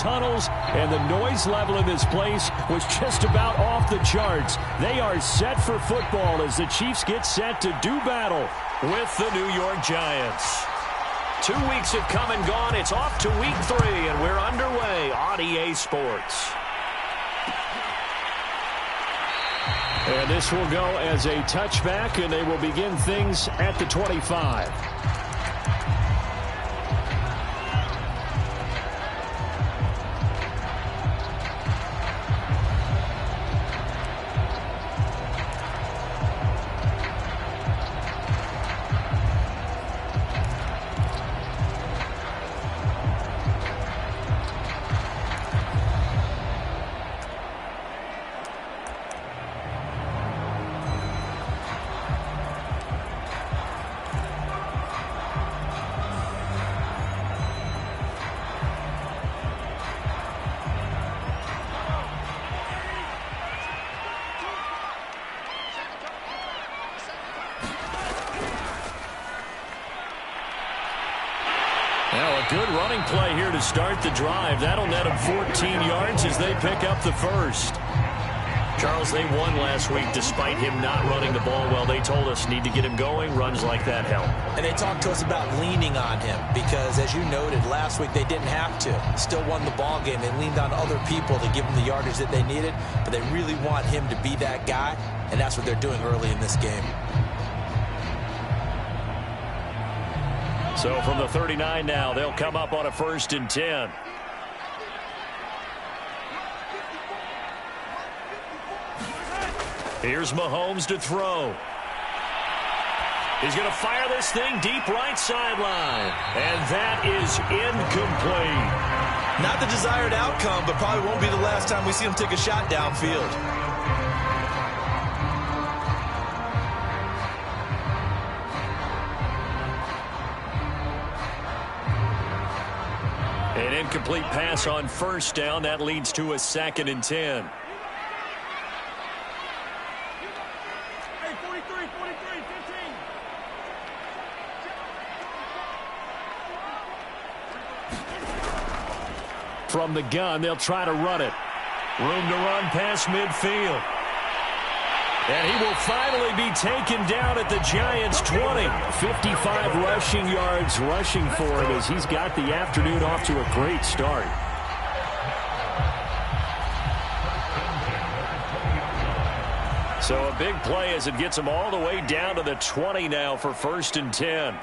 tunnels, and the noise level in this place was just about off the charts. They are set for football as the Chiefs get set to do battle with the New York Giants. 2 weeks have come and gone. It's off to week 3, and we're underway on EA Sports. And this will go as a touchback, and they will begin things at the 25. Now a good running play here to start the drive. That'll net them 14 yards as they pick up the first. Charles, they won last week despite him not running the ball well. They told us need to get him going. Runs like that help. And they talked to us about leaning on him because, as you noted, last week they didn't have to. Still won the ball game. They leaned on other people to give them the yardage that they needed, but they really want him to be that guy, and that's what they're doing early in this game. So from the 39 now, they'll come up on a 1st and 10. Here's Mahomes to throw. He's going to fire this thing deep right sideline. And that is incomplete. Not the desired outcome, but probably won't be the last time we see him take a shot downfield. An incomplete pass on 1st down. That leads to a 2nd and 10. Hey, 43, 15. From the gun, they'll try to run it. Room to run past midfield. And he will finally be taken down at the Giants' 20. 55 rushing yards rushing for him as he's got the afternoon off to a great start. So a big play as it gets him all the way down to the 20 now for 1st and 10.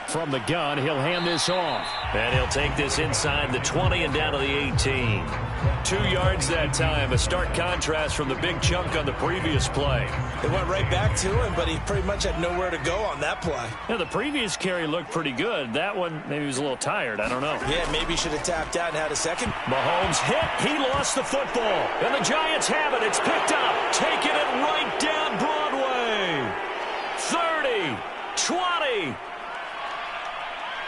From the gun, he'll hand this off. And he'll take this inside the 20 and down to the 18. 2 yards that time. A stark contrast from the big chunk on the previous play. It went right back to him, but he pretty much had nowhere to go on that play. Yeah, the previous carry looked pretty good. That one, maybe he was a little tired. I don't know. Yeah, maybe he should have tapped out and had a second. Mahomes hit. He lost the football. And the Giants have it. It's picked up. Taking it right down Broadway. 30, 20.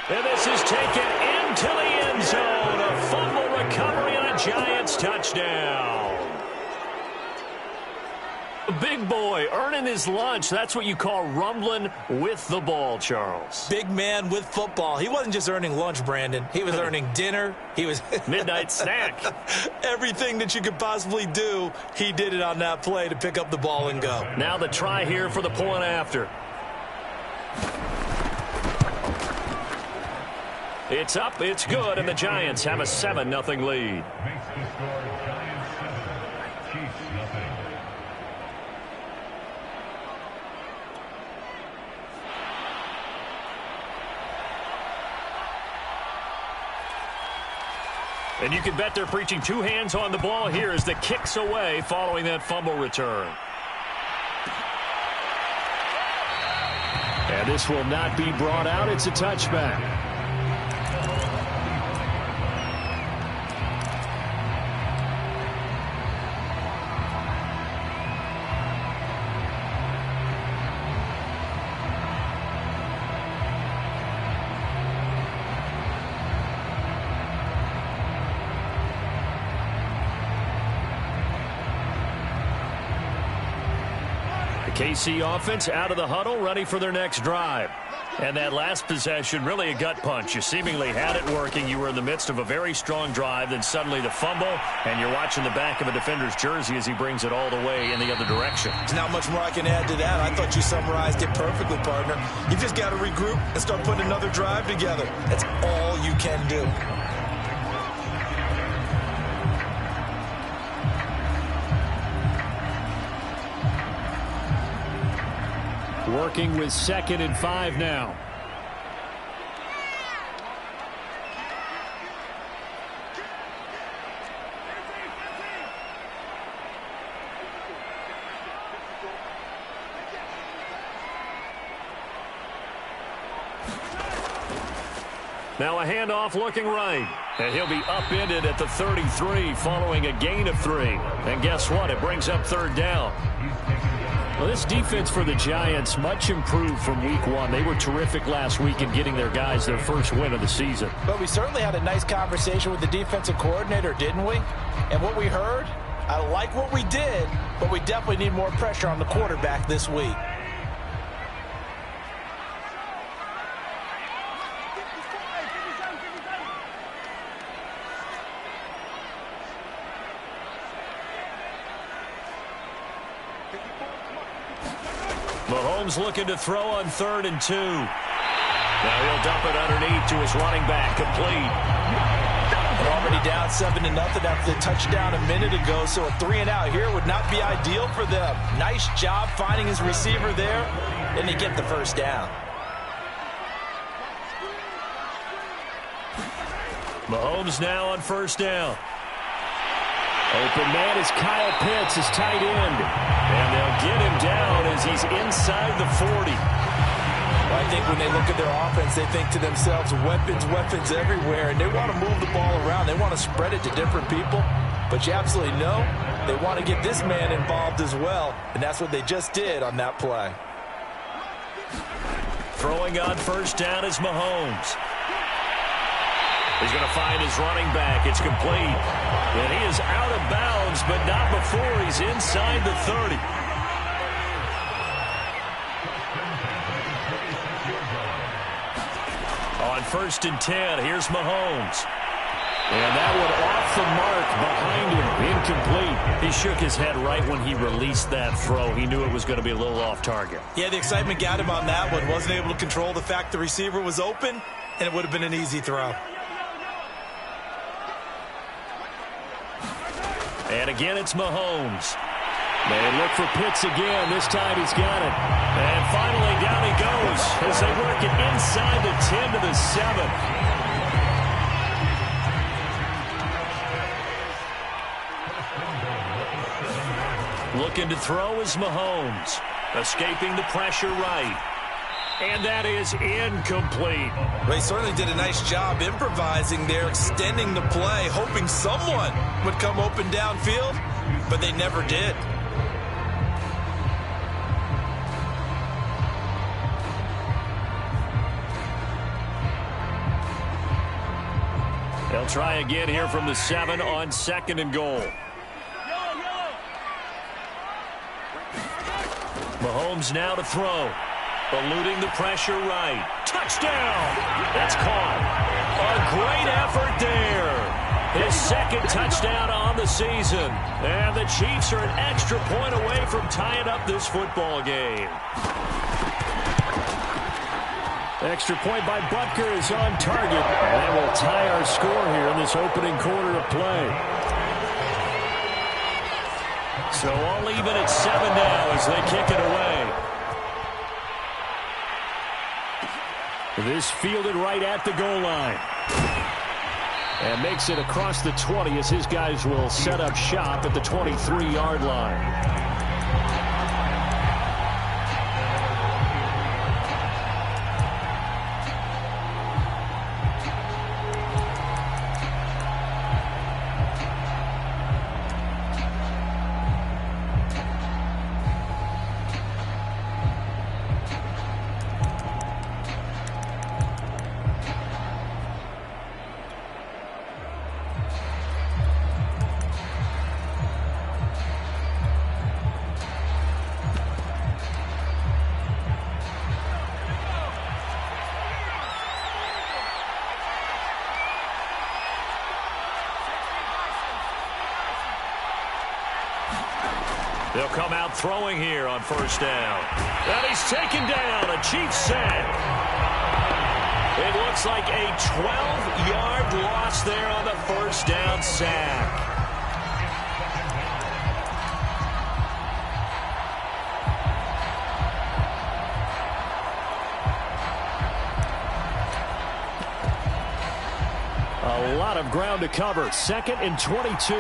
And this is taken into the end zone. A fumble recovery and a Giants touchdown. A big boy earning his lunch. That's what you call rumbling with the ball, Charles. Big man with football. He wasn't just earning lunch, Brandon. He was earning dinner. He was midnight snack. Everything that you could possibly do, he did it on that play to pick up the ball and go. Now the try here for the point after. It's up, it's good, and the Giants have a 7-0 lead. And you can bet they're preaching 2 hands on the ball here as the kick's away following that fumble return. And this will not be brought out. It's a touchback. KC offense out of the huddle, ready for their next drive. And that last possession, really a gut punch. You seemingly had it working. You were in the midst of a very strong drive, then suddenly the fumble, and you're watching the back of a defender's jersey as he brings it all the way in the other direction. There's not much more I can add to that. I thought you summarized it perfectly, partner. You've just got to regroup and start putting another drive together. That's all you can do. Working with 2nd and 5 now. Now a handoff looking right. And he'll be upended at the 33 following a gain of 3. And guess what? It brings up 3rd down. Well, this defense for the Giants much improved from week 1. They were terrific last week in getting their guys their first win of the season. But we certainly had a nice conversation with the defensive coordinator, didn't we? And what we heard, I like what we did, but we definitely need more pressure on the quarterback this week. Mahomes looking to throw on 3rd and 2. Now he'll dump it underneath to his running back, complete. They're already down 7-0 after the touchdown a minute ago, so a 3-and-out here would not be ideal for them. Nice job finding his receiver there, and they get the first down. Mahomes now on 1st down. Open man is Kyle Pitts, his tight end. And they'll get him down as he's inside the 40. Well, I think when they look at their offense, they think to themselves, weapons, weapons everywhere. And they want to move the ball around. They want to spread it to different people. But you absolutely know they want to get this man involved as well. And that's what they just did on that play. Throwing on 1st down is Mahomes. He's going to find his running back. It's complete. And he is out of bounds, but not before he's inside the 30. On 1st and 10, here's Mahomes. And that one off the mark behind him, incomplete. He shook his head right when he released that throw. He knew it was going to be a little off target. Yeah, the excitement got him on that one. Wasn't able to control the fact the receiver was open, and it would have been an easy throw. And again, it's Mahomes. They look for Pitts again. This time he's got it. And finally, down he goes as they work it inside the 10 to the 7. Looking to throw is Mahomes. Escaping the pressure right. And that is incomplete. They certainly did a nice job improvising there, extending the play, hoping someone would come open downfield, but they never did. They'll try again here from the 7 on 2nd and goal. Mahomes now to throw. Eluding the pressure right. Touchdown! That's caught. A great effort there. His 2nd touchdown on the season. And the Chiefs are an extra point away from tying up this football game. Extra point by Butker is on target. And that will tie our score here in this opening quarter of play. So all even at 7 now as they kick it away. This fielded right at the goal line. And makes it across the 20 as his guys will set up shop at the 23-yard line. They'll come out throwing here on first down. And he's taken down. A Chiefs sack. It looks like a 12-yard loss there on the first down sack. A lot of ground to cover. 2nd and 22.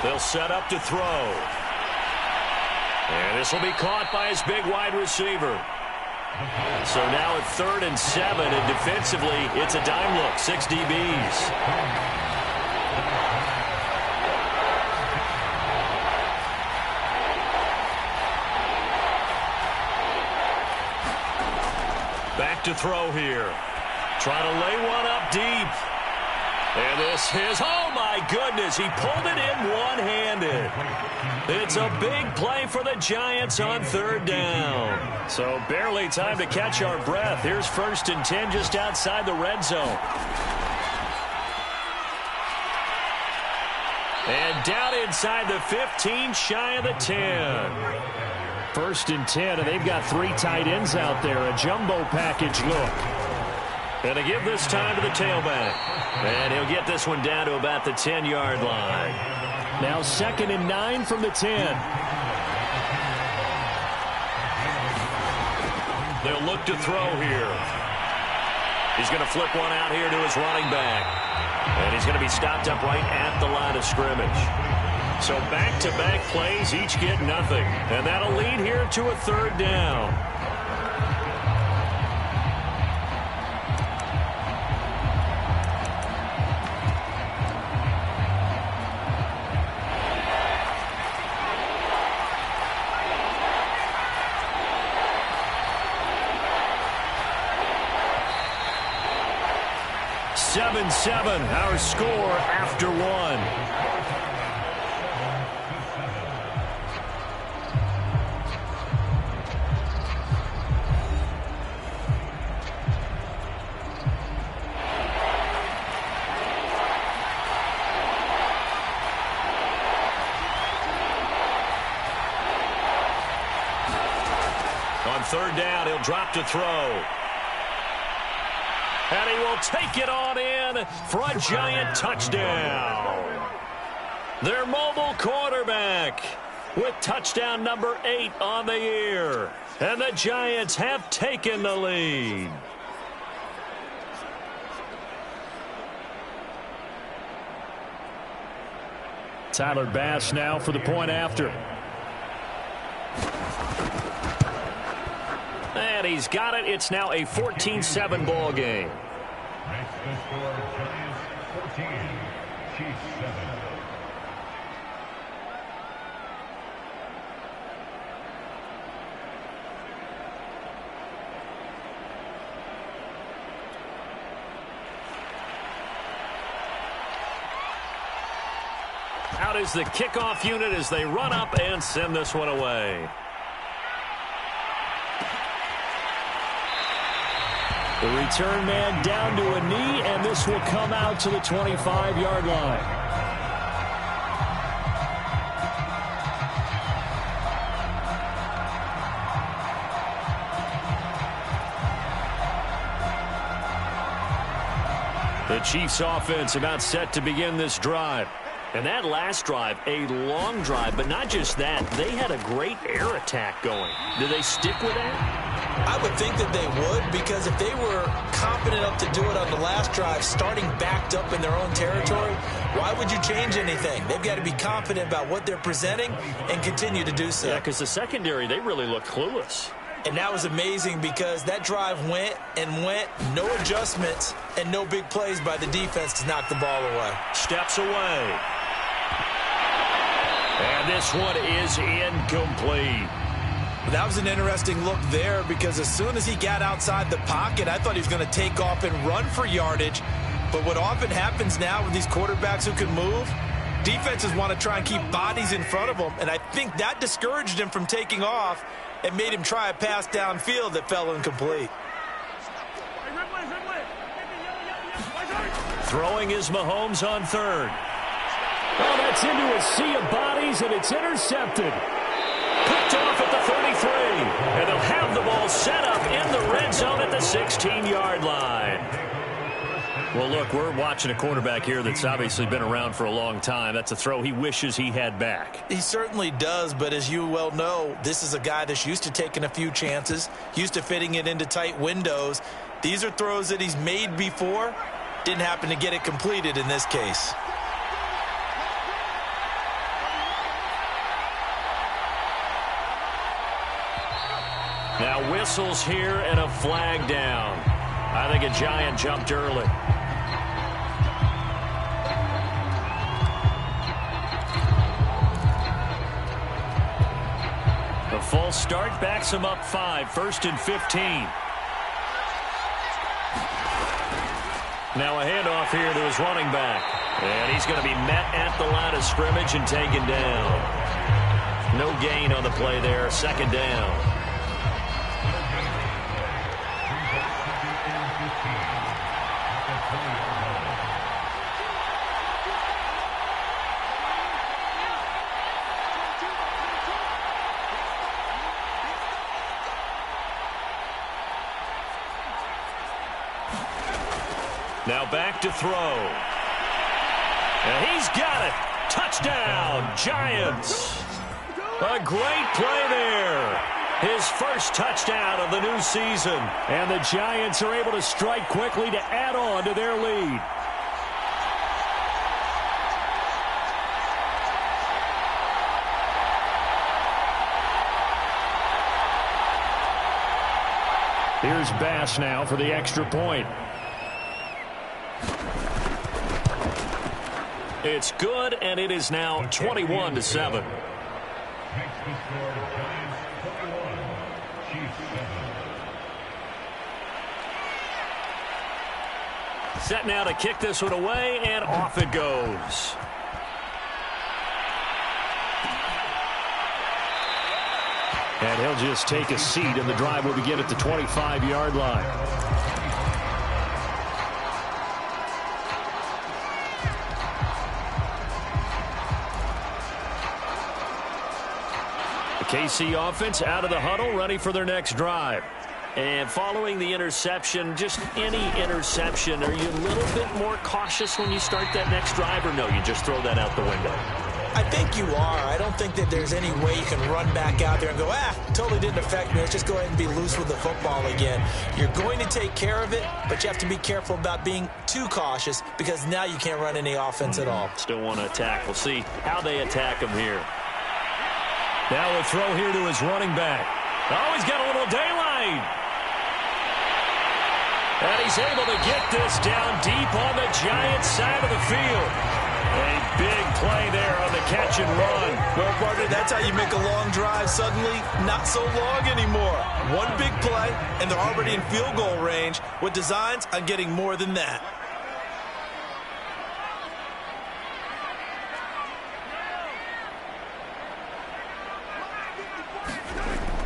They'll set up to throw. And this will be caught by his big wide receiver. So now at 3rd and 7, and defensively, it's a dime look. 6 DBs. Back to throw here. Trying to lay one up deep. And this is, oh my goodness, he pulled it in one-handed. It's a big play for the Giants on 3rd down. So barely time to catch our breath. Here's 1st and 10 just outside the red zone. And down inside the 15, shy of the 10. 1st and 10, and they've got 3 tight ends out there. A jumbo package look. And to give this time to the tailback. And he'll get this one down to about the 10-yard line. Now 2nd and 9 from the 10. They'll look to throw here. He's going to flip one out here to his running back. And he's going to be stopped up right at the line of scrimmage. So back-to-back plays, each get nothing. And that'll lead here to a 3rd down. Seven, our score after 1. On 3rd down, he'll drop to throw. And he will take it on in for a Giant touchdown. Their mobile quarterback with touchdown number 8 on the year. And the Giants have taken the lead. Tyler Bass now for the point after. And he's got it. It's now a 14-7 ball game. Makes the score Giants 14, Chiefs 7. Out is the kickoff unit as they run up and send this one away. The return man down to a knee, and this will come out to the 25-yard line. The Chiefs offense about set to begin this drive. And that last drive, a long drive, but not just that. They had a great air attack going. Do they stick with that? I would think that they would, because if they were confident enough to do it on the last drive, starting backed up in their own territory, why would you change anything? They've got to be confident about what they're presenting and continue to do so. Yeah, because the secondary, they really look clueless. And that was amazing because that drive went and went, no adjustments, and no big plays by the defense to knock the ball away. Steps away. And this one is incomplete. That was an interesting look there because as soon as he got outside the pocket, I thought he was going to take off and run for yardage. But what often happens now with these quarterbacks who can move, defenses want to try and keep bodies in front of them. And I think that discouraged him from taking off and made him try a pass downfield that fell incomplete. Throwing is Mahomes on third. Oh, that's into a sea of bodies, and it's intercepted. Picked off at the 33. And they'll have the ball set up in the red zone at the 16-yard line. Well, look, we're watching a quarterback here that's obviously been around for a long time. That's a throw he wishes he had back. He certainly does, but as you well know, this is a guy that's used to taking a few chances, used to fitting it into tight windows. These are throws that he's made before. Didn't happen to get it completed in this case. Now whistles here and a flag down. I think a Giant jumped early. A false start backs him up 5, 1st and 15. Now a handoff here to his running back. And he's going to be met at the line of scrimmage and taken down. No gain on the play there, 2nd down. Now back to throw. And he's got it. Touchdown, Giants. A great play there. His first touchdown of the new season. And the Giants are able to strike quickly to add on to their lead. Here's Bass now for the extra point. It's good, and it is now 21-7. Makes the score, Giants 21, Chiefs 7. Set now to kick this one away, and off it goes. And he'll just take a seat, and the drive will begin at the 25-yard line. KC offense out of the huddle, ready for their next drive. And following the interception, just any interception, are you a little bit more cautious when you start that next drive, or no, you just throw that out the window? I think you are. I don't think that there's any way you can run back out there and go, totally didn't affect me. Let's just go ahead and be loose with the football again. You're going to take care of it, but you have to be careful about being too cautious because now you can't run any offense at all. Still want to attack. We'll see how they attack him here. Now a throw here to his running back. Oh, he's got a little daylight. And he's able to get this down deep on the Giants side of the field. A big play there on the catch and run. Well, partner, that's how you make a long drive suddenly not so long anymore. One big play, and they're already in field goal range with designs on getting more than that.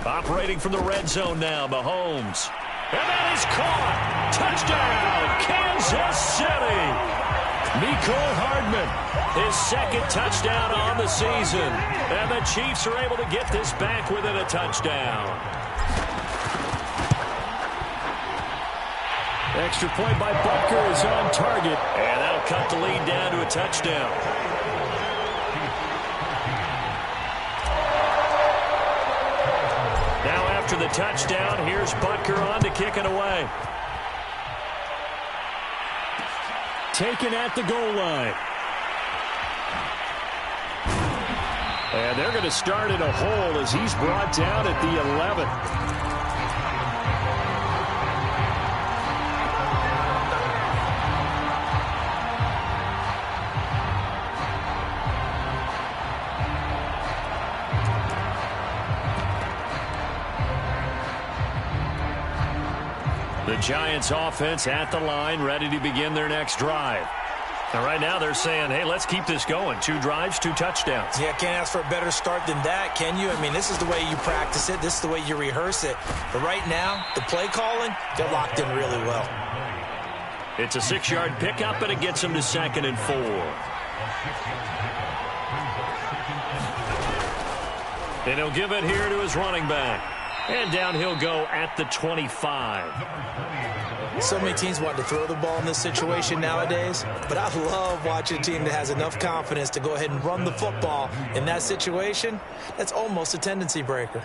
Operating from the red zone now, Mahomes. And that is caught. Touchdown, Kansas City. Mecole Hardman, his 2nd touchdown on the season. And the Chiefs are able to get this back within a touchdown. Extra point by Butker is on target. And that'll cut the lead down to a touchdown. After the touchdown, here's Butker on to kick it away. Taken at the goal line. And they're going to start in a hole as he's brought down at the 11. The Giants offense at the line, ready to begin their next drive. And right now they're saying, hey, let's keep this going. 2 drives, 2 touchdowns. Yeah, can't ask for a better start than that, can you? I mean, this is the way you practice it. This is the way you rehearse it. But right now, the play calling, they're locked in really well. It's a 6-yard pickup, and it gets him to 2nd and 4. And he'll give it here to his running back. And down he'll go at the 25. So many teams want to throw the ball in this situation nowadays, but I love watching a team that has enough confidence to go ahead and run the football in that situation. That's almost a tendency breaker.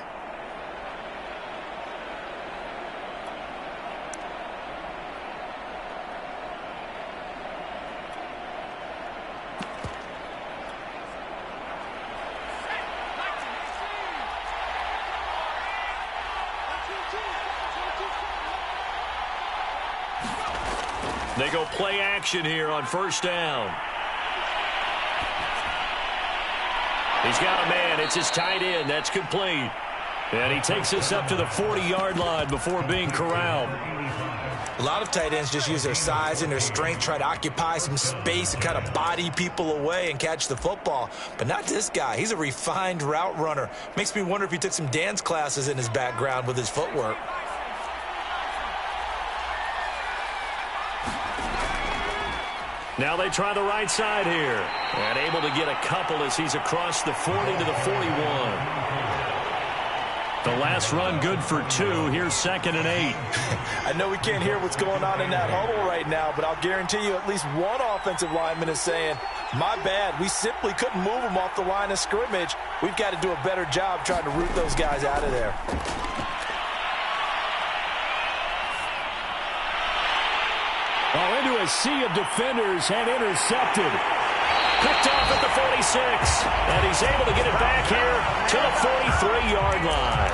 They go play action here on 1st down. He's got a man. It's his tight end. That's complete. And he takes this up to the 40-yard line before being corralled. A lot of tight ends just use their size and their strength, try to occupy some space and kind of body people away and catch the football. But not this guy. He's a refined route runner. Makes me wonder if he took some dance classes in his background with his footwork. Now they try the right side here. And able to get a couple as he's across the 40 to the 41. The last run good for 2. Here's 2nd and 8. I know we can't hear what's going on in that huddle right now, but I'll guarantee you at least one offensive lineman is saying, my bad, we simply couldn't move them off the line of scrimmage. We've got to do a better job trying to root those guys out of there. Oh, into a sea of defenders and intercepted. Picked off at the 46. And he's able to get it back here to the 43-yard line.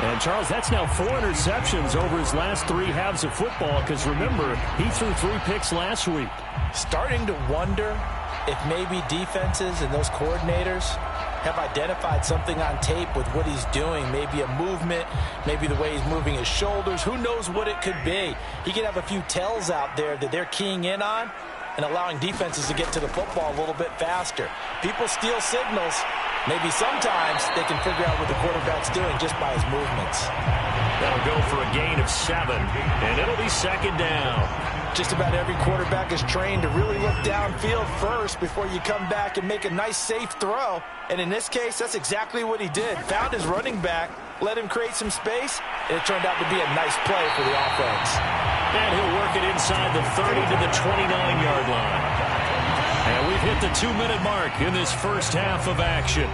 And, Charles, that's now 4 interceptions over his last 3 halves of football because, remember, he threw 3 picks last week. Starting to wonder if maybe defenses and those coordinators have identified something on tape with what he's doing. Maybe a movement, maybe the way he's moving his shoulders. Who knows what it could be? He could have a few tells out there that they're keying in on and allowing defenses to get to the football a little bit faster. People steal signals. Maybe sometimes they can figure out what the quarterback's doing just by his movements. That'll go for a gain of 7, and it'll be 2nd down. Just about every quarterback is trained to really look downfield first before you come back and make a nice, safe throw. And in this case, that's exactly what he did. Found his running back, let him create some space, and it turned out to be a nice play for the offense. And he'll work it inside the 30 to the 29-yard line. And we've hit the 2-minute mark in this first half of action.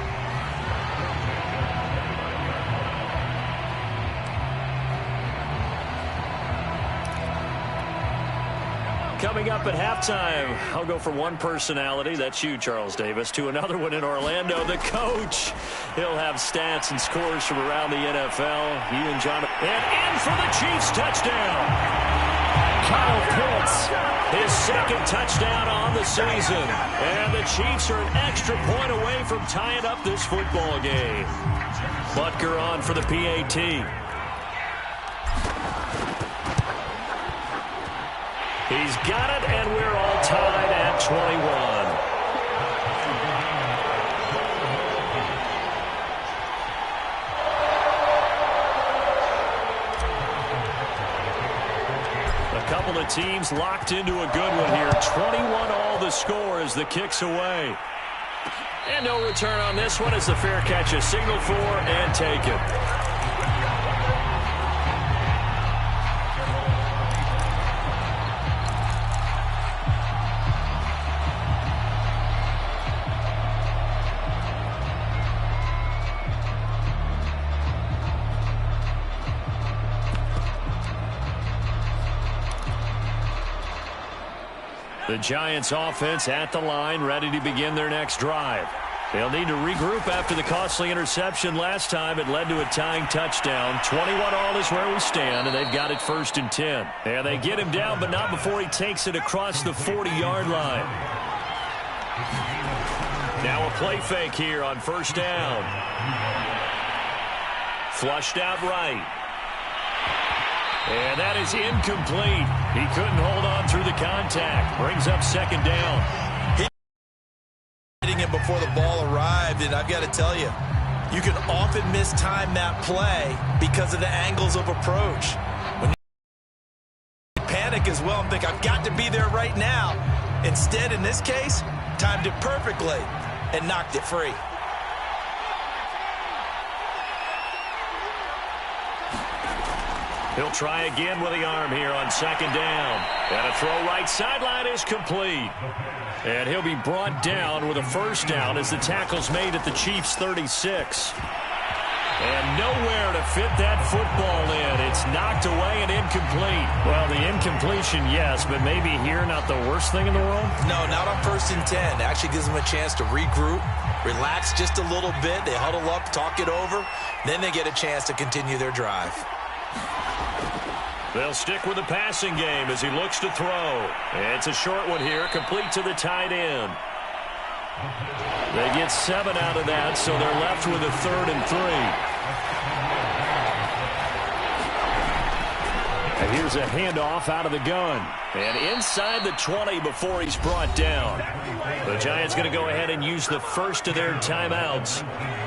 Coming up at halftime, I'll go from one personality, that's you, Charles Davis, to another one in Orlando, the coach. He'll have stats and scores from around the NFL. He and John. And in for the Chiefs touchdown. Kyle Pitts, his 2nd touchdown on the season. And the Chiefs are an extra point away from tying up this football game. Butker on for the PAT. He's got it, and we're all tied at 21. A couple of teams locked into a good one here. 21 all the score as the kick's away. And no return on this one as the fair catch is signaled for and taken. The Giants offense at the line, ready to begin their next drive. They'll need to regroup after the costly interception last time. It led to a tying touchdown. 21 all is where we stand, and they've got it 1st and 10. And they get him down, but not before he takes it across the 40-yard line. Now a play fake here on 1st down. Flushed out right. And that is incomplete. He couldn't hold on through the contact. Brings up 2nd down. Hitting him before the ball arrived, and I've got to tell you, you can often mistime that play because of the angles of approach. When you pan panic as well and think, I've got to be there right now. Instead, in this case, timed it perfectly and knocked it free. He'll try again with the arm here on second down. And a throw right sideline is complete. And he'll be brought down with a first down as the tackle's made at the Chiefs' 36. And nowhere to fit that football in. It's knocked away and incomplete. Well, the incompletion, yes, but maybe here not the worst thing in the world? No, not on 1st and 10. Actually gives them a chance to regroup, relax just a little bit. They huddle up, talk it over. Then they get a chance to continue their drive. They'll stick with the passing game as he looks to throw. It's a short one here, complete to the tight end. They get 7 out of that, so they're left with a 3rd and 3. And here's a handoff out of the gun. And inside the 20 before he's brought down. The Giants going to go ahead and use the first of their timeouts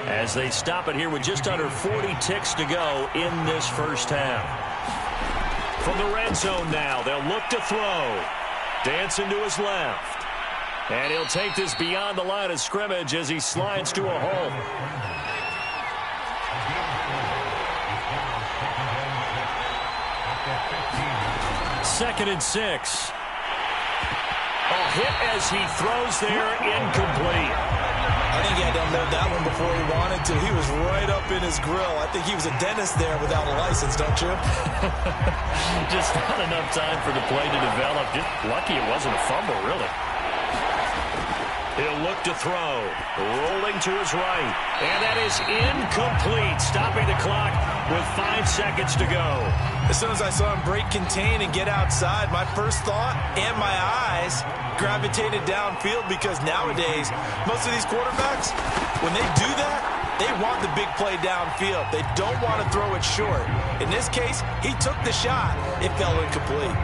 as they stop it here with just under 40 ticks to go in this first half. From the red zone now, they'll look to throw. Dancing to his left. And he'll take this beyond the line of scrimmage as he slides to a hole. 2nd and 6. A hit as he throws there, incomplete. I think he had to unload that one before he wanted to. He was right up in his grill. I think he was a dentist there without a license, don't you? Just not enough time for the play to develop. Just lucky it wasn't a fumble, really. He'll look to throw. Rolling to his right. And that is incomplete. Stopping the clock with 5 seconds to go. As soon as I saw him break contain and get outside, my first thought and my eyes gravitated downfield because nowadays, most of these quarterbacks, when they do that, they want the big play downfield. They don't want to throw it short. In this case, he took the shot. It fell incomplete.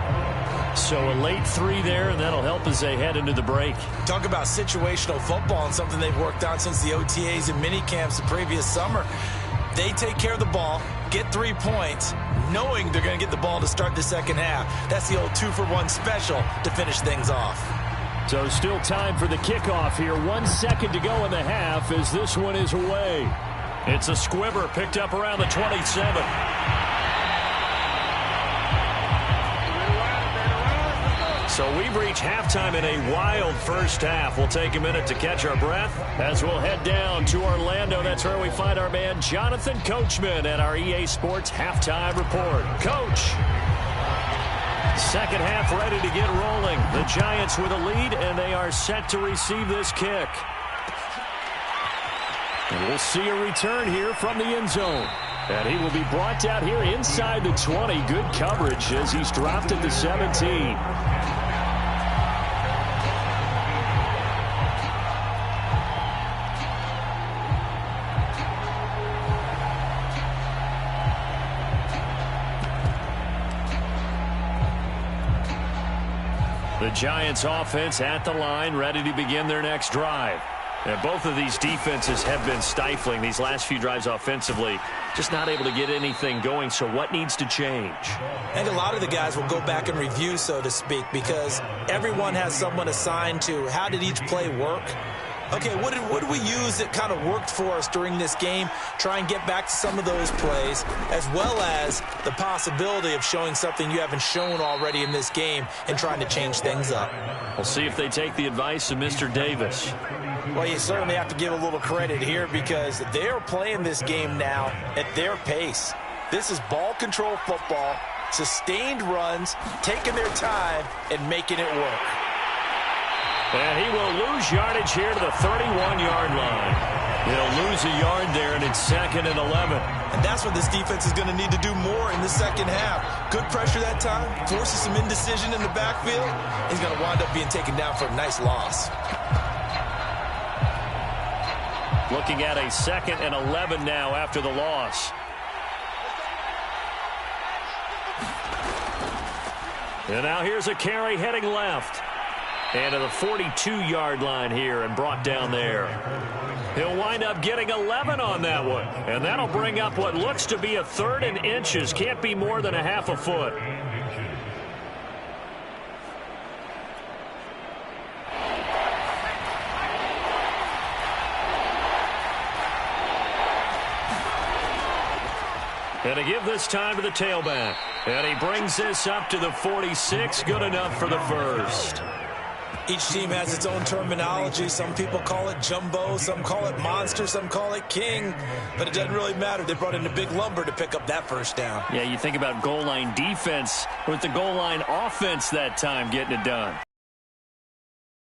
So a late 3 there, and that'll help as they head into the break. Talk about situational football and something they've worked on since the OTAs and mini camps the previous summer. They take care of the ball, get 3 points, knowing they're going to get the ball to start the second half. That's the old 2-for-1 special to finish things off. So still time for the kickoff here. 1 second to go in the half as this one is away. It's a squibber picked up around the 27. So we've reached halftime in a wild first half. We'll take a minute to catch our breath as we'll head down to Orlando. That's where we find our man Jonathan Coachman at our EA Sports Halftime Report. Coach, second half ready to get rolling. The Giants with a lead, and they are set to receive this kick. And we'll see a return here from the end zone. And he will be brought down here inside the 20. Good coverage as he's dropped at the 17. The Giants offense at the line, ready to begin their next drive. And both of these defenses have been stifling these last few drives offensively. Just not able to get anything going, so what needs to change? I think a lot of the guys will go back and review, so to speak, because everyone has someone assigned to how did each play work. Okay, what did we use that kind of worked for us during this game? Try and get back to some of those plays, as well as the possibility of showing something you haven't shown already in this game and trying to change things up. We'll see if they take the advice of Mr. Davis. Well, you certainly have to give a little credit here because they're playing this game now at their pace. This is ball control football, sustained runs, taking their time, and making it work. And he will lose yardage here to the 31-yard line. He'll lose a yard there, and it's 2nd and 11. And that's what this defense is going to need to do more in the second half. Good pressure that time, forces some indecision in the backfield. He's going to wind up being taken down for a nice loss. Looking at a 2nd and 11 now after the loss. And now here's a carry heading left. And to the 42-yard line here and brought down there. He'll wind up getting 11 on that one. And that'll bring up what looks to be a 3rd and inches. Can't be more than a half a foot. And to give this time to the tailback. And he brings this up to the 46. Good enough for the first. Each team has its own terminology. Some people call it jumbo, some call it monster, some call it king. But it doesn't really matter. They brought in a big lumber to pick up that first down. Yeah, you think about goal line defense with the goal line offense that time getting it done.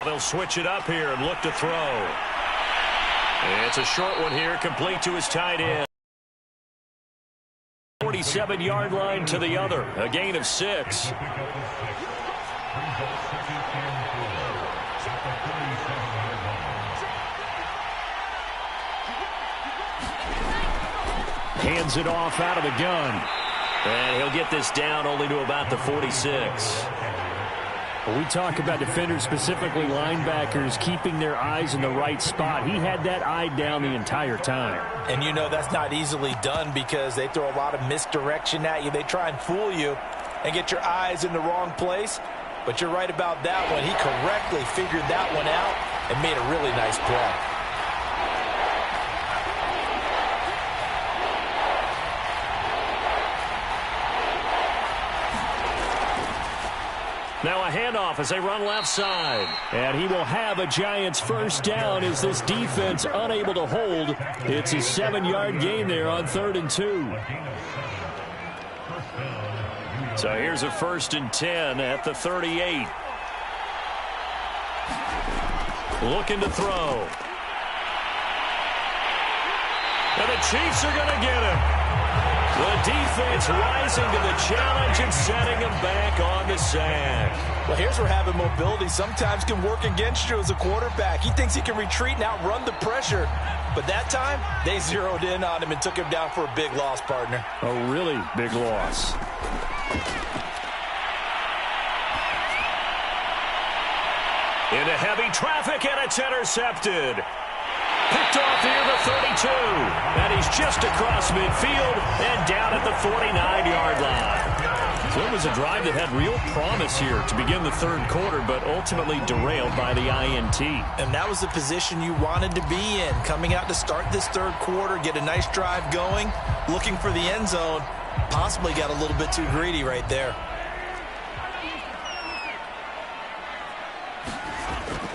They'll switch it up here and look to throw. It's a short one here, complete to his tight end. 47-yard line to the other, a gain of 6. Hands it off out of the gun. And he'll get this down only to about the 46. When we talk about defenders, specifically linebackers, keeping their eyes in the right spot, he had that eye down the entire time. And you know that's not easily done because they throw a lot of misdirection at you. They try and fool you and get your eyes in the wrong place. But you're right about that one. He correctly figured that one out and made a really nice play. Now a handoff as they run left side. And he will have a Giants first down as this defense unable to hold. It's a 7-yard gain there on 3rd and 2. So here's a 1st and 10 at the 38. Looking to throw. And the Chiefs are going to get him. The defense rising to the challenge and setting him back on the sack. Well, here's where having mobility sometimes can work against you as a quarterback. He thinks he can retreat and outrun the pressure. But that time, they zeroed in on him and took him down for a big loss, partner. A really big loss. Into heavy traffic, and it's intercepted. Picked off here the 32. And he's just across midfield and down at the 49-yard line. So it was a drive that had real promise here to begin the 3rd quarter, but ultimately derailed by the INT. And that was the position you wanted to be in. Coming out to start this 3rd quarter, get a nice drive going, looking for the end zone. Possibly got a little bit too greedy right there.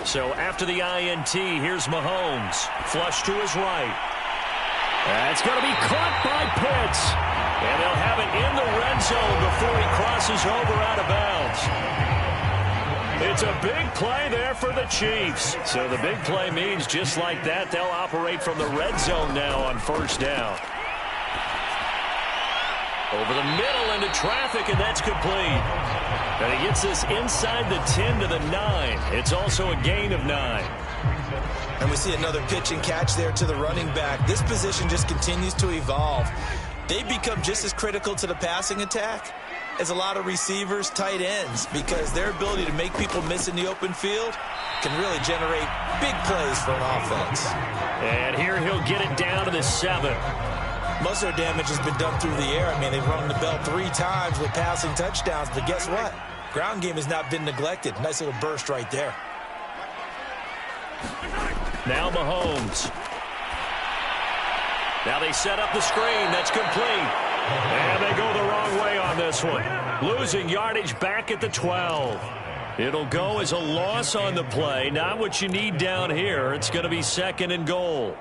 So after the INT, here's Mahomes. Flush to his right. That's going to be caught by Pitts. And they'll have it in the red zone before he crosses over out of bounds. It's a big play there for the Chiefs. So the big play means just like that, they'll operate from the red zone now on 1st down. Over the middle into traffic, and that's complete. And he gets this inside the 10 to the 9. It's also a gain of 9. And we see another pitch and catch there to the running back. This position just continues to evolve. They become just as critical to the passing attack as a lot of receivers, tight ends, because their ability to make people miss in the open field can really generate big plays for an offense. And here he'll get it down to the 7. Most of their damage has been done through the air. I mean, they've rung the bell 3 times with passing touchdowns, but guess what? Ground game has not been neglected. Nice little burst right there. Now Mahomes. Now they set up the screen. That's complete. And they go the wrong way on this one. Losing yardage back at the 12. It'll go as a loss on the play. Not what you need down here. It's going to be 2nd and goal.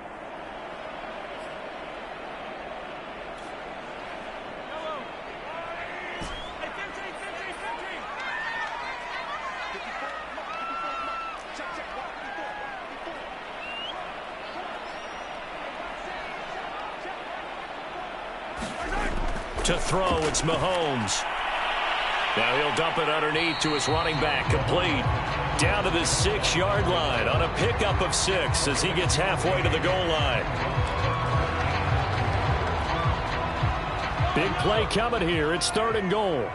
To throw, it's Mahomes. Now he'll dump it underneath to his running back, complete. Down to the 6-yard line on a pickup of 6 as he gets halfway to the goal line. Big play coming here. It's 3rd and goal.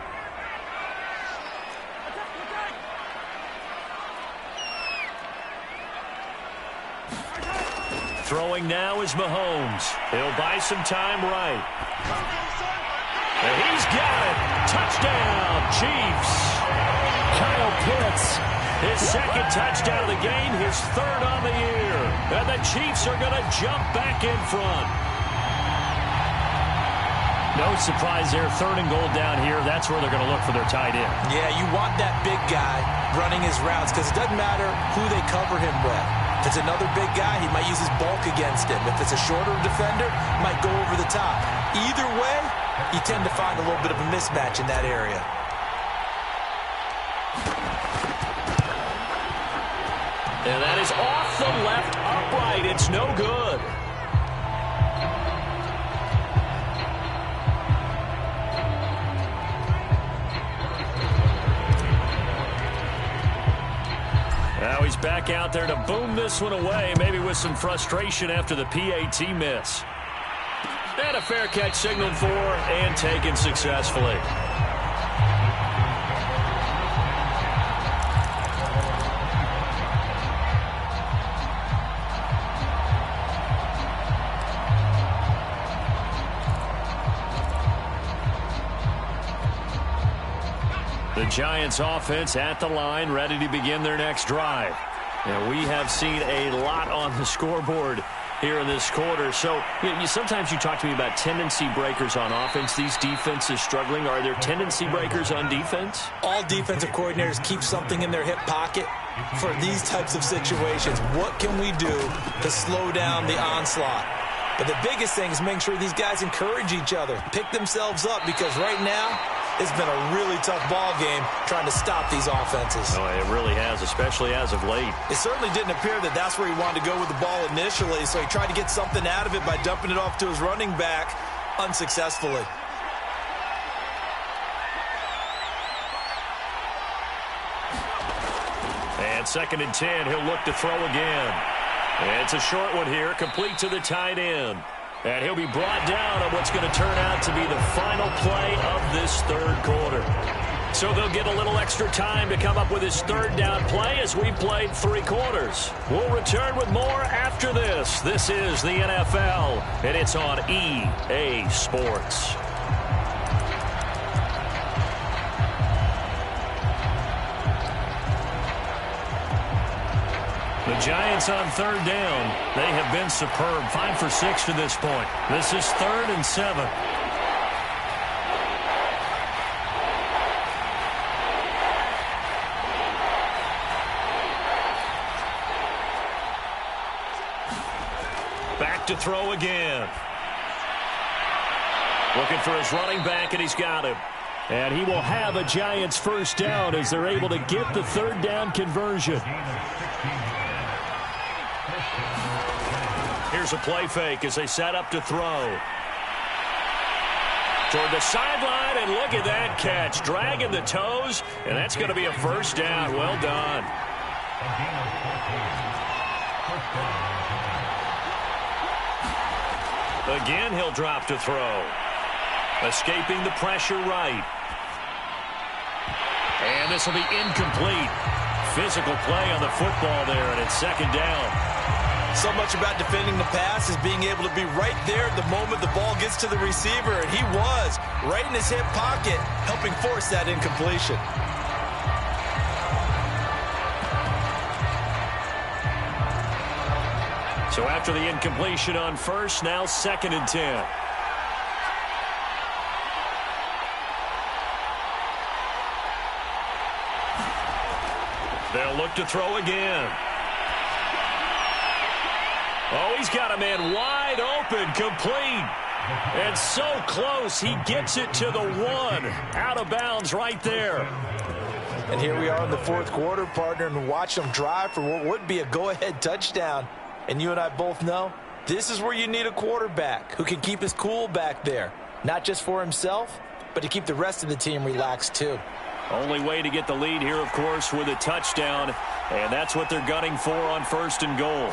Throwing now is Mahomes. He'll buy some time right. And he's got it. Touchdown, Chiefs. Kyle Pitts. His 2nd touchdown of the game, his 3rd on the year. And the Chiefs are going to jump back in front. No surprise there. 3rd and goal down here. That's where they're going to look for their tight end. Yeah, you want that big guy running his routes because it doesn't matter who they cover him with. If it's another big guy, he might use his bulk against him. If it's a shorter defender, he might go over the top. Either way, you tend to find a little bit of a mismatch in that area. And that is off the left upright. It's no good. Now he's back out there to boom this one away, maybe with some frustration after the PAT miss. And a fair catch signaled for and taken successfully. The Giants offense at the line, ready to begin their next drive. Now, we have seen a lot on the scoreboard here in this quarter. So sometimes you talk to me about tendency breakers on offense. These defenses struggling. Are there tendency breakers on defense? All defensive coordinators keep something in their hip pocket for these types of situations. What can we do to slow down the onslaught? But the biggest thing is making sure these guys encourage each other, pick themselves up, because right now it's been a really tough ball game trying to stop these offenses. Oh, it really has, especially as of late. It certainly didn't appear that that's where he wanted to go with the ball initially, so he tried to get something out of it by dumping it off to his running back unsuccessfully. And 2nd and 10, he'll look to throw again. And it's a short one here, complete to the tight end. And he'll be brought down on what's going to turn out to be the final play of this 3rd quarter. So they'll get a little extra time to come up with his 3rd down play as we played 3 quarters. We'll return with more after this. This is the NFL, and it's on EA Sports. The Giants on 3rd down. They have been superb. 5 for 6 to this point. This is 3rd and 7. Back to throw again. Looking for his running back, and he's got him. And he will have a Giants 1st down as they're able to get the 3rd down conversion. Here's a play fake as they set up to throw. Toward the sideline, and look at that catch. Dragging the toes, and that's going to be a 1st down. Well done. Again, he'll drop to throw. Escaping the pressure right. And this will be incomplete. Physical play on the football there, and it's 2nd down. So much about defending the pass is being able to be right there at the moment the ball gets to the receiver, and he was right in his hip pocket, helping force that incompletion. So after the incompletion on 1st, now 2nd and 10. They'll look to throw again. Oh, he's got a man wide open, complete. And so close, he gets it to the 1. Out of bounds right there. And here we are in the 4th quarter, partner, and watch them drive for what would be a go-ahead touchdown. And you and I both know this is where you need a quarterback who can keep his cool back there. Not just for himself, but to keep the rest of the team relaxed too. Only way to get the lead here, of course, with a touchdown. And that's what they're gunning for on 1st and goal.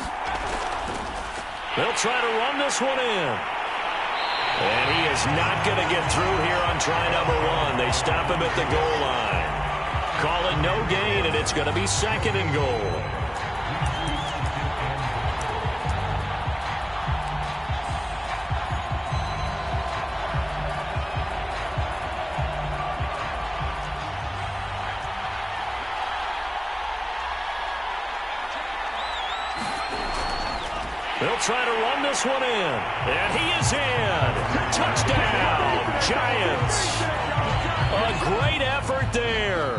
They'll try to run this one in. And he is not going to get through here on try number 1. They stop him at the goal line. Call it no gain, and it's going to be 2nd and goal. They'll try to run this one in. And he is in. Touchdown. Giants. A great effort there.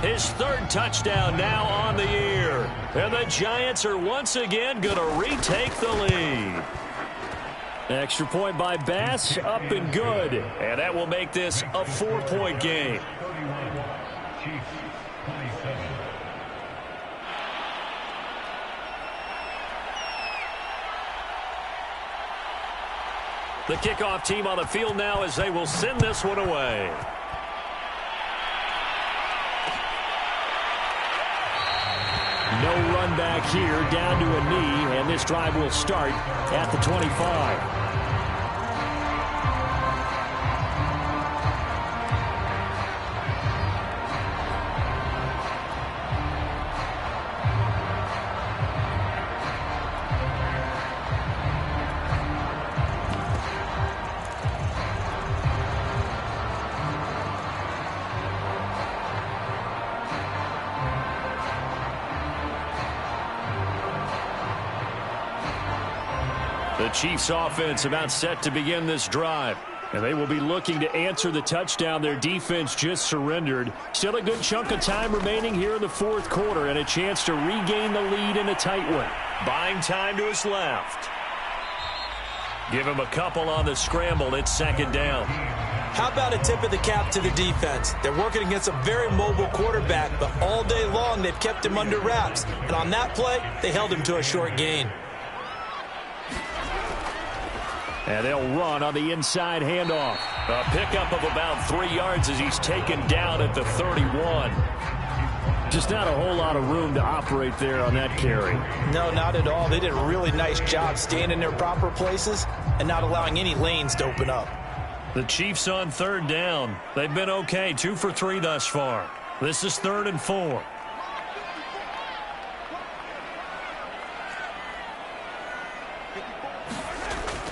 His third touchdown now on the year. And the Giants are once again going to retake the lead. Extra point by Bass, up and good. And that will make this a 4-point game. 31, Chiefs 27. The kickoff team on the field now as they will send this one away. No run back here, down to a knee, and this drive will start at the 25. The Chiefs offense about set to begin this drive. And they will be looking to answer the touchdown their defense just surrendered. Still a good chunk of time remaining here in the fourth quarter and a chance to regain the lead in a tight one. Buying time to his left. Give him a couple on the scramble. It's second down. How about a tip of the cap to the defense? They're working against a very mobile quarterback, but all day long they've kept him under wraps. And on that play, they held him to a short gain. And they'll run on the inside handoff. A pickup of about 3 yards as he's taken down at the 31. Just not a whole lot of room to operate there on that carry. No, not at all. They did a really nice job staying in their proper places and not allowing any lanes to open up. The Chiefs on third down. They've been okay, 2 for 3 thus far. This is 3rd and 4.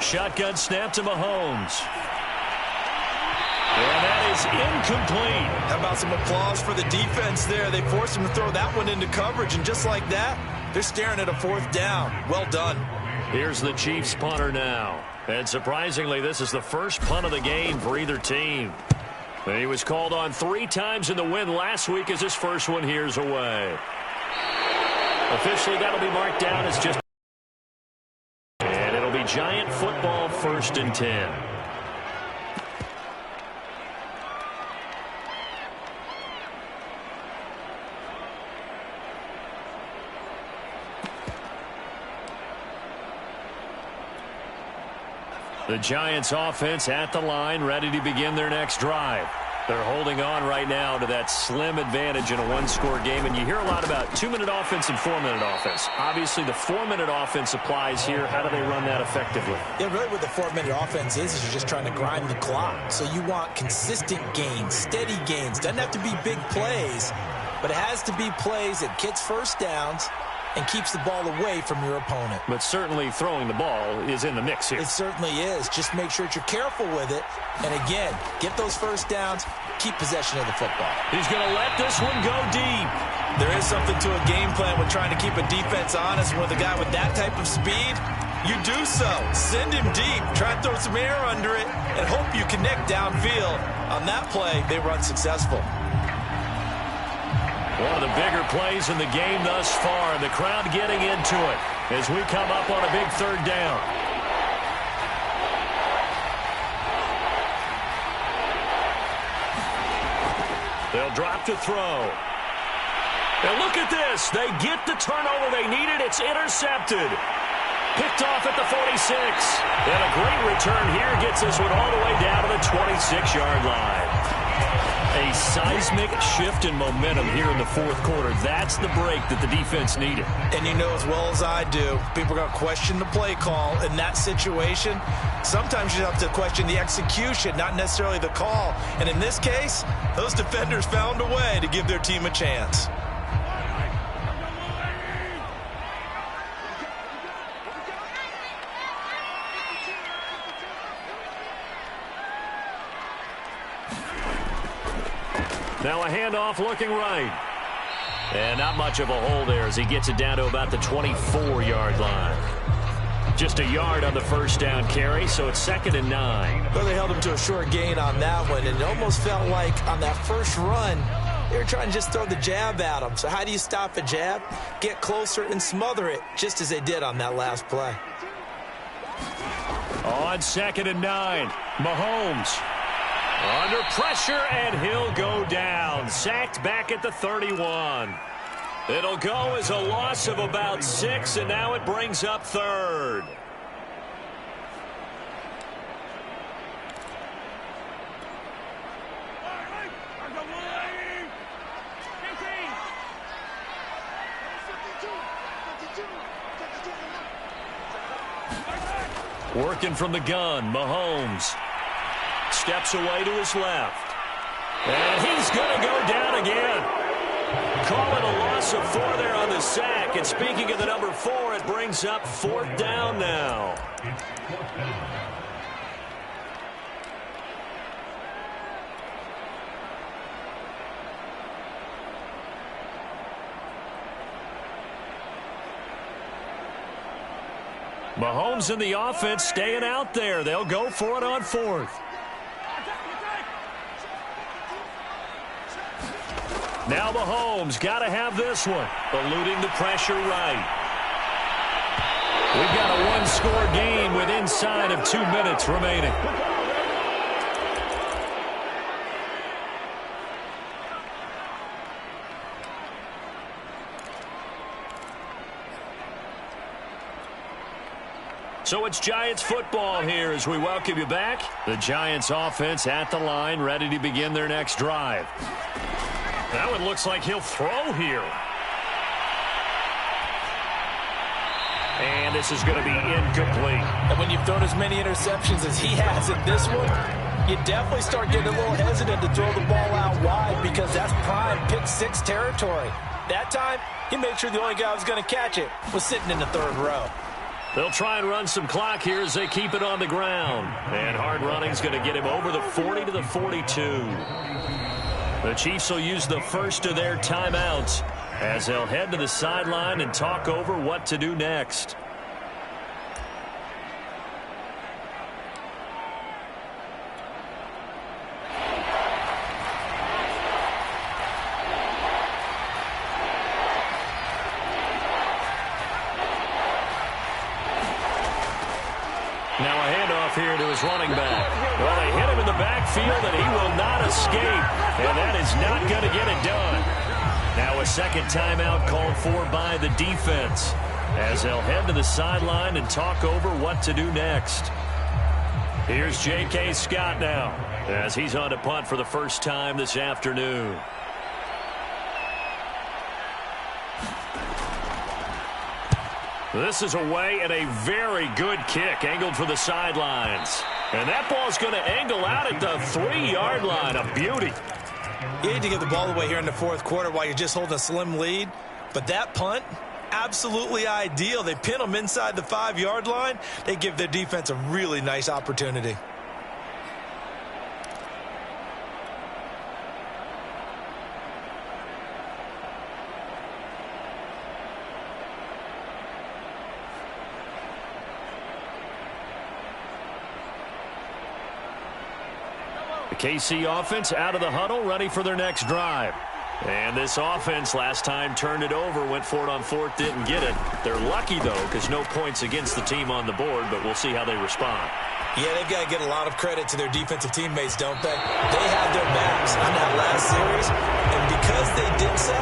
Shotgun snap to Mahomes. And that is incomplete. How about some applause for the defense there? They forced him to throw that one into coverage, and just like that, they're staring at a 4th down. Well done. Here's the Chiefs punter now. And surprisingly, this is the first punt of the game for either team. And he was called on 3 times in the win last week as his first one here's away. Officially, that'll be marked down as just... And it'll be Giant football, 1st and 10. The Giants offense at the line, ready to begin their next drive. They're holding on right now to that slim advantage in a 1-score game, and you hear a lot about 2-minute offense and 4-minute offense. Obviously, the 4-minute offense applies here. How do they run that effectively? Yeah, really what the 4-minute offense is you're just trying to grind the clock. So you want consistent gains, steady gains. Doesn't have to be big plays, but it has to be plays that gets first downs and keeps the ball away from your opponent. But certainly throwing the ball is in the mix here. It certainly is. Just make sure that you're careful with it. And again, get those first downs, keep possession of the football. He's going to let this one go deep. There is something to a game plan with trying to keep a defense honest. With a guy with that type of speed, you do so. Send him deep. Try to throw some air under it and hope you connect downfield. On that play, they run successful. One of the bigger plays in the game thus far. The crowd getting into it as we come up on a big 3rd down. They'll drop to throw. And look at this. They get the turnover they needed. It's intercepted. Picked off at the 46. And a great return here gets this one all the way down to the 26-yard line. A seismic shift in momentum here in the fourth quarter. That's the break that the defense needed. And you know as well as I do, people are going to question the play call in that situation. Sometimes you have to question the execution, not necessarily the call. And in this case, those defenders found a way to give their team a chance. Now a handoff looking right. And not much of a hole there as he gets it down to about the 24-yard line. Just a yard on the first down carry, so it's 2nd and 9. Well, they held him to a short gain on that one, and it almost felt like on that first run, they were trying to just throw the jab at him. So how do you stop a jab? Get closer and smother it, just as they did on that last play. On 2nd and 9, Mahomes under pressure, and he'll go down. Sacked back at the 31. It'll go as a loss of about 6, and now it brings up 3rd. Working from the gun, Mahomes steps away to his left. And he's going to go down again. Call it a loss of 4 there on the sack. And speaking of the number 4, it brings up 4th down now. Mahomes and the offense staying out there. They'll go for it on 4th. Now Mahomes got to have this one. Eluding the pressure right. We've got a one-score game with inside of 2 minutes remaining. So it's Giants football here as we welcome you back. The Giants offense at the line, ready to begin their next drive. That one looks like he'll throw here. And this is going to be incomplete. And when you've thrown as many interceptions as he has in this one, you definitely start getting a little hesitant to throw the ball out wide because that's prime pick 6 territory. That time, he made sure the only guy who was going to catch it was sitting in the 3rd row. They'll try and run some clock here as they keep it on the ground. And hard running's going to get him over the 40 to the 42. The Chiefs will use the first of their timeouts as they'll head to the sideline and talk over what to do next. Now a handoff here to his running back. Well, they hit him in the backfield, and he will not escape. And that is not going to get it done. Now a second timeout called for by the defense as they'll head to the sideline and talk over what to do next. Here's J.K. Scott now as he's on to punt for the first time this afternoon. This is away and a very good kick angled for the sidelines. And that ball's going to angle out at the 3-yard line. A beauty. You need to give the ball away here in the 4th quarter while you're just holding a slim lead. But that punt, absolutely ideal. They pin them inside the 5-yard line. They give their defense a really nice opportunity. The KC offense out of the huddle, ready for their next drive. And this offense last time turned it over, went for it on 4th, didn't get it. They're lucky, though, because no points against the team on the board, but we'll see how they respond. Yeah, they've got to get a lot of credit to their defensive teammates, don't they? They had their backs on that last series, and because they did so,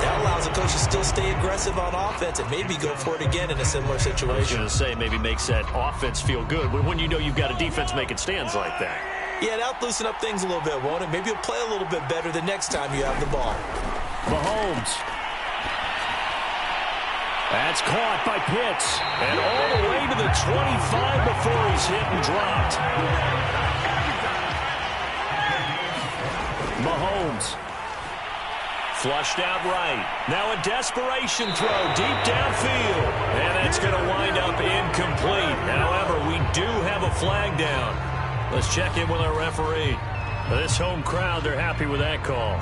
that allows the coach to still stay aggressive on offense and maybe go for it again in a similar situation. I was going to say maybe makes that offense feel good, but when you know you've got a defense making stands like that. Yeah, that'll loosen up things a little bit, won't it? Maybe you'll play a little bit better the next time you have the ball. Mahomes. That's caught by Pitts. And all the way to the 25 before he's hit and dropped. Mahomes. Flushed out right. Now a desperation throw deep downfield. And that's going to wind up incomplete. However, we do have a flag down. Let's check in with our referee. This home crowd, they're happy with that call.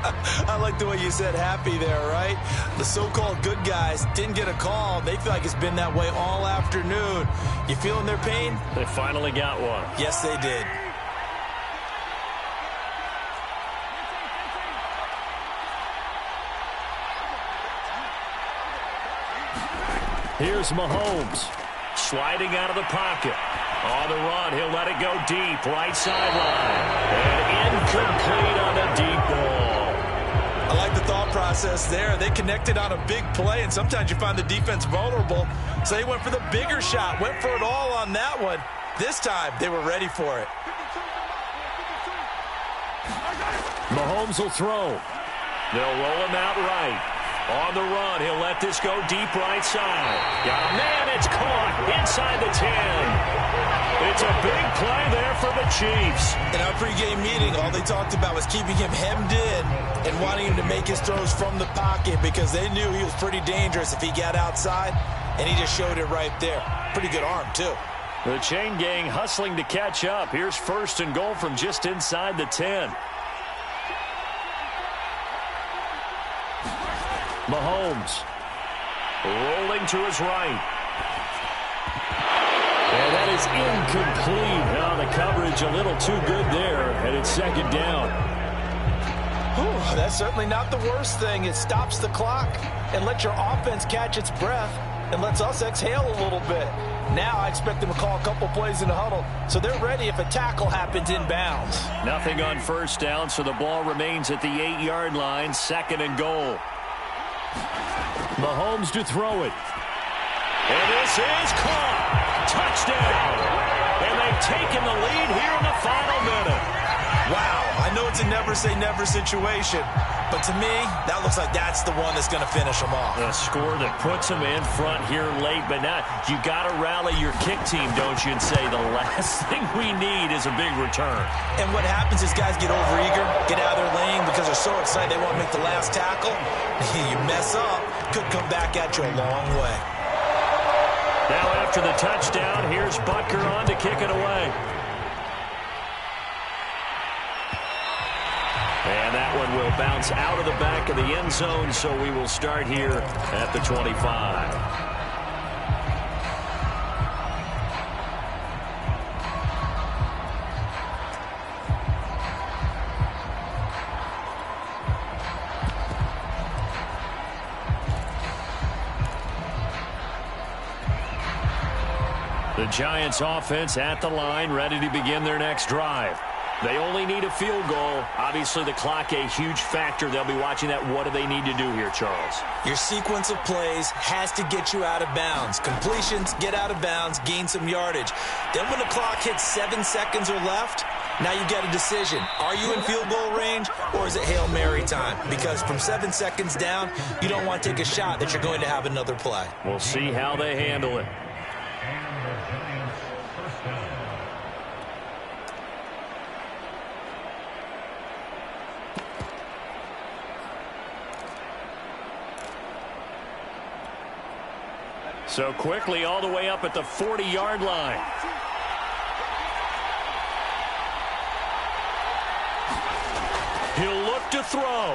I like the way you said happy there, right? The so-called good guys didn't get a call. They feel like it's been that way all afternoon. You feeling their pain? They finally got one. Yes, they did. Here's Mahomes. Sliding out of the pocket. On the run, he'll let it go deep. Right sideline. And incomplete on a deep ball. I like the thought process there. They connected on a big play, and sometimes you find the defense vulnerable. So they went for the bigger shot, went for it all on that one. This time, they were ready for it. Mahomes will throw. They'll roll him out right. On the run, he'll let this go deep right side. Got a man, it's caught inside the 10. It's a big play there for the Chiefs. In our pregame meeting, all they talked about was keeping him hemmed in and wanting him to make his throws from the pocket because they knew he was pretty dangerous if he got outside, and he just showed it right there. Pretty good arm, too. The chain gang hustling to catch up. Here's 1st and goal from just inside the 10. Mahomes rolling to his right. And that is incomplete. Now the coverage a little too good there, and it's 2nd down. Whew, that's certainly not the worst thing. It stops the clock and lets your offense catch its breath and lets us exhale a little bit. Now I expect them to call a couple plays in the huddle, so they're ready if a tackle happens inbounds. Nothing on 1st down, so the ball remains at the 8-yard line, 2nd and goal. Mahomes to throw it. And this is caught. Touchdown. And they've taken the lead here in the final minute. Wow, I know it's a never-say-never situation, but to me, that looks like that's the one that's going to finish them off. A score that puts them in front here late, but now you got to rally your kick team, don't you, and say the last thing we need is a big return. And what happens is guys get overeager, get out of their lane because they're so excited they want to make the last tackle. You mess up, could come back at you a long way. Now after the touchdown, here's Butker on to kick it away. And that one will bounce out of the back of the end zone, so we will start here at the 25. The Giants offense at the line, ready to begin their next drive. They only need a field goal. Obviously, the clock a huge factor. They'll be watching that. What do they need to do here, Charles? Your sequence of plays has to get you out of bounds. Completions, get out of bounds, gain some yardage. Then when the clock hits 7 seconds or left, now you get a decision. Are you in field goal range or is it Hail Mary time? Because from 7 seconds down, you don't want to take a shot that you're going to have another play. We'll see how they handle it. So quickly all the way up at the 40-yard line. He'll look to throw.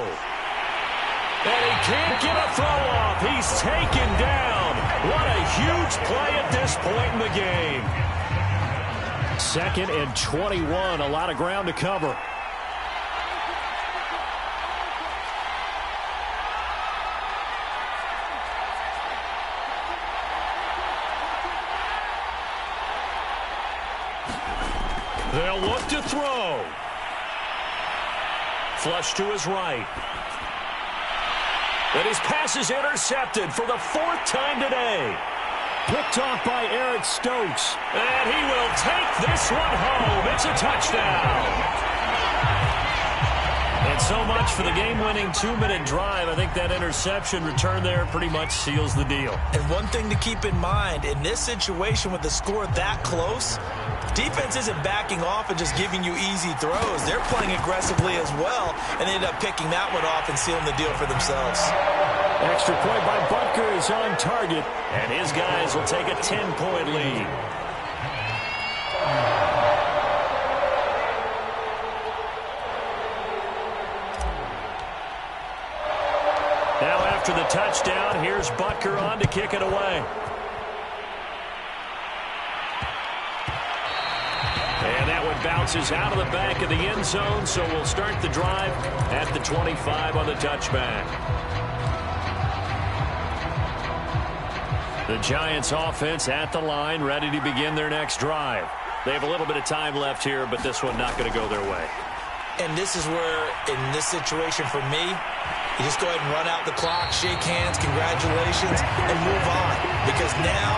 And he can't get a throw off. He's taken down. What a huge play at this point in the game. 2nd and 21. A lot of ground to cover. They'll look to throw. Flush to his right. And his pass is intercepted for the 4th time today. Picked off by Eric Stokes. And he will take this one home. It's a touchdown. And so much for the game-winning 2-minute drive. I think that interception return there pretty much seals the deal. And one thing to keep in mind, in this situation with the score that close, defense isn't backing off and just giving you easy throws. They're playing aggressively as well, and they end up picking that one off and sealing the deal for themselves. Extra point by Butker is on target, and his guys will take a 10-point lead. after the touchdown. Here's Butker on to kick it away. And that one bounces out of the back of the end zone, so we'll start the drive at the 25 on the touchback. The Giants offense at the line, ready to begin their next drive. They have a little bit of time left here, but this one not going to go their way. And this is where, in this situation for me, you just go ahead and run out the clock, shake hands, congratulations, and move on. Because now,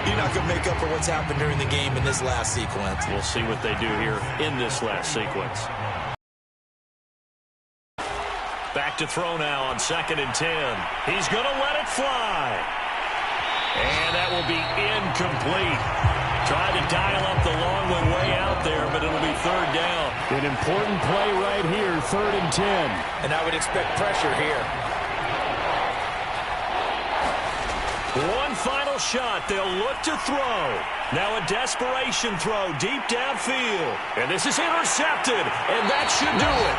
you're not going to make up for what's happened during the game in this last sequence. We'll see what they do here in this last sequence. Back to throw now on 2nd and 10. He's going to let it fly. And that will be incomplete. Trying to dial up the long one way out there, but it'll be 3rd down. An important play right here, 3rd and 10. And I would expect pressure here. One final shot. They'll look to throw. Now a desperation throw deep downfield. And this is intercepted, and that should do it.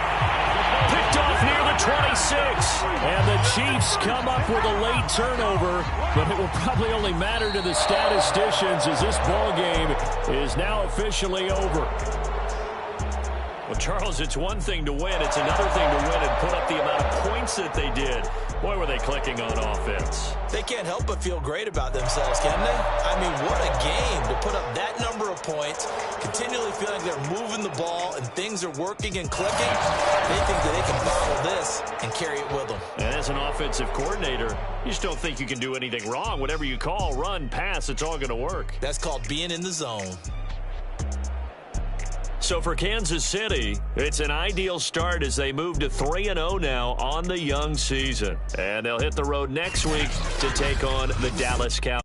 Picked off near the 26. And the Chiefs come up with a late turnover, but it will probably only matter to the statisticians as this ball game is now officially over. Well, Charles, it's one thing to win. It's another thing to win and put up the amount of points that they did. Boy, were they clicking on offense. They can't help but feel great about themselves, can they? I mean, what a game to put up that number of points, continually feeling like they're moving the ball and things are working and clicking. They think that they can bottle this and carry it with them. And as an offensive coordinator, you just don't think you can do anything wrong. Whatever you call, run, pass, it's all going to work. That's called being in the zone. So for Kansas City, it's an ideal start as they move to 3-0 now on the young season. And they'll hit the road next week to take on the Dallas Cowboys.